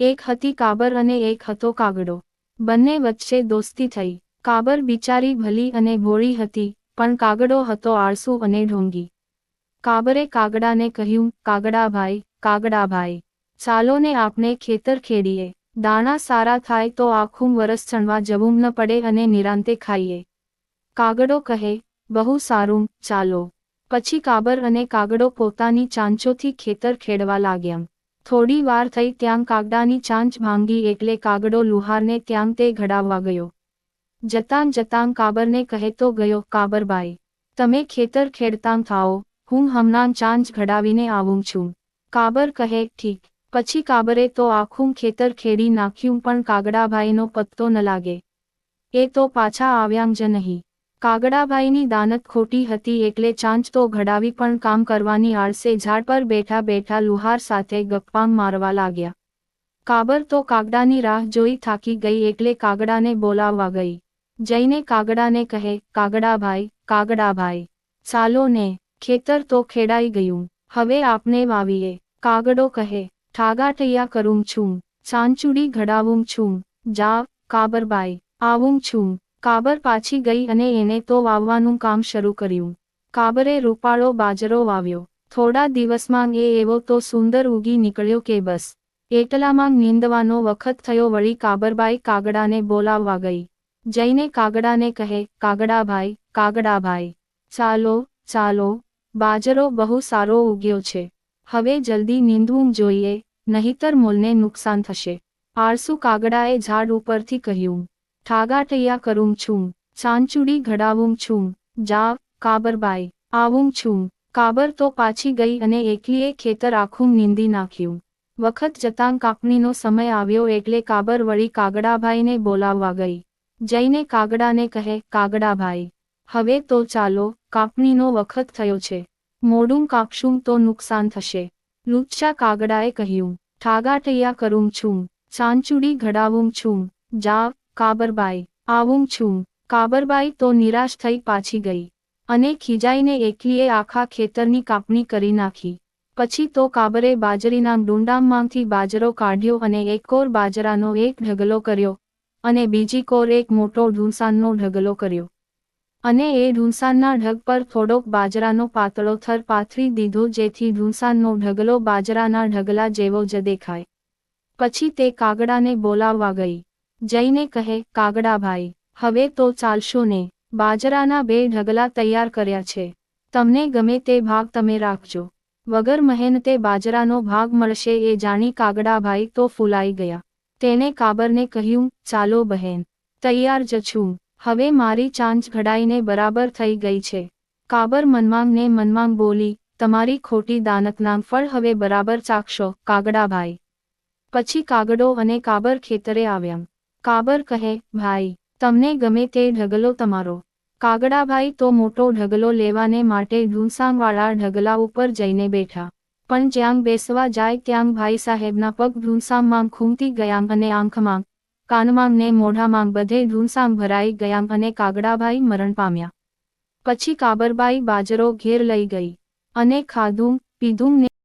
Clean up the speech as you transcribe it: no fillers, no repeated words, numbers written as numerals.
એક હતી કાબર અને એક હતો કાગડો. બંને વચ્ચે દોસ્તી થઈ. કાબર બિચારી ભલી અને ભોળી હતી, પણ કાગડો હતો આળસુ અને ઢોંગી. કાબરે કાગડાને કહ્યું, કાગડાભાઈ, ચાલો ને આપણે ખેતર ખેડીએ. દાણા સારા થાય તો આખું વરસ ચણવા જવું ન પડે અને નિરાંતે ખાઈએ. કાગડો કહે, બહુ સારું, ચાલો. પછી કાબર અને કાગડો પોતાની ચાંચોથી ખેતર ખેડવા લાગ્યા. થોડી વાર થઈ ત્યાં કાગડાની ચાંચ ભાંગી એટલે કાગડો લુહારને ત્યાં તે ઘડાવવા ગયો. જતાં જતાં કાબરને કહેતો ગયો, કાબરભાઈ, તમે ખેતર ખેડતાં થાઓ, હું હમણાં ચાંચ ઘડાવીને આવું છું. કાબર કહે, ઠીક. પછી કાબરે તો આખું ખેતર ખેડી નાખ્યું પણ કાગડાભાઈનો પત્તો ન લાગે. એ તો પાછા આવ્યાં જ નહીં. કાગડાભાઈની દાનત ખોટી હતી એટલે ચાંચ તો ઘડાવી પણ કામ કરવાની આળસે ઝાડ પર બેઠા બેઠા લુહાર સાથે ગપ્પા મારવા લાગ્યા. કાબર તો કાગડાની રાહ જોઈ થાકી ગઈ એટલે કાગડાને બોલાવવા ગઈ. જઈને કાગડાને કહે, કાગડાભાઈ, ચાલો ને, ખેતર તો ખેડાઈ ગયું, હવે આપણે વાવીએ. કાગડો કહે, ઠાગાઠૈયા કરું છું, ચાંચુડી ઘડાવું છું, જા, કાબરભાઈ, આવું છું. કાબર પાછી ગઈ અને એને તો વાવવાનું કામ શરૂ કર્યું. કાબરે રૂપાળો બાજરો વાવ્યો. થોડા દિવસમાં એ એવો તો સુંદર ઉગી નીકળ્યો કે બસ. એટલામાં નીંદવાનો વખત થયો વળી કાબરબાઈ કાગડાને બોલાવવા ગઈ. જઈને કાગડાને કહે, કાગડાભાઈ, ચાલો, બાજરો બહુ સારો ઉગ્યો છે. હવે જલ્દી નીંદવું જોઈએ, નહીતર મૂળને નુકસાન થશે. આળસુ કાગડાએ ઝાડ ઉપરથી કહ્યું, ઠાગાઠૈયા કરું છું, ચાંચુડી ઘડાવું છું, જા, કાબરભાઈ, આવું છું. કાબર તો પાછી ગઈ અને એકલીએ ખેતર આખું નીંદી નાખ્યું. વખત જતાં કાપણીનો સમય આવ્યો એટલે કાબર વળી કાગડાભાઈને બોલાવવા ગઈ. જઈને કાગડાને કહે, કાગડાભાઈ, હવે તો ચાલો, કાપણીનો વખત થયો છે. મોડું કાપશું તો નુકસાન થશે. લુચ્ચા કાગડાએ કહ્યું, ઠાગાઠૈયા કરું છું, ચાંચુડી ઘડાવું છું, જા, કાબરભાઈ, આવું છું. કાબરબાઈ તો નિરાશ થઈ પાછી ગઈ અને ખીજાઈને એકલીએ આખા ખેતરની કાપણી કરી નાખી. પછી તો કાબરે બાજરીના ડુંડામાંથી બાજરો કાઢ્યો અને એક કોર બાજરાનો એક ઢગલો કર્યો અને બીજી કોર એક મોટો ઢૂંસાનનો ઢગલો કર્યો. અને એ ઢૂંસાનના ઢગ પર થોડોક બાજરાનો પાતળો થર પાથરી દીધો જેથી ઢૂંસાનનો ઢગલો બાજરાના ઢગલા જેવો જ દેખાય. પછી તે કાગડાને બોલાવવા ગઈ. જઈને કહે, કાગડાભાઈ, હવે તો ચાલશો ને, બાજરાના 2 ઢગલા તૈયાર કર્યા છે. તમને ગમે તે ભાગ તમે રાખજો. વગર મહેનતે બાજરાનો ભાગ મળશે એ જાણી કાગડાભાઈ તો ફૂલાઈ ગયા. તેણે કાબરને કહ્યું, ચાલો બહેન, તૈયાર જ છું. હવે મારી ચાંચ ઘડાઈને બરાબર થઈ ગઈ છે. કાબર મનમાંગ ને મનમાંગ બોલી, તમારી ખોટી દાનતના ફળ હવે બરાબર ચાખશો, કાગડાભાઈ. પછી કાગડો અને કાબર ખેતરે આવ્યા. કાબર કહે, ભાઈ, તમને ગમે તે ઢગલો તમારો. કાગડાભાઈ તો મોટો ઢગલો લેવાને માટે ઢૂંસાંવાળા ઢગલા ઉપર જઈને બેઠા. પણ જ્યાં બેસવા જાય ત્યાં ભાઈ સાહેબના પગ ઢૂંસામાં ખૂંટી ગયા અને આંખમાં, કાનમાં ને મોઢામાં બધે ઢૂંસાં ભરાઈ ગયા અને કાગડાભાઈ મરણ પામ્યા. પછી કાબરબાઈ બાજરો ઘેર લઈ ગઈ અને ખાધું પીધું ને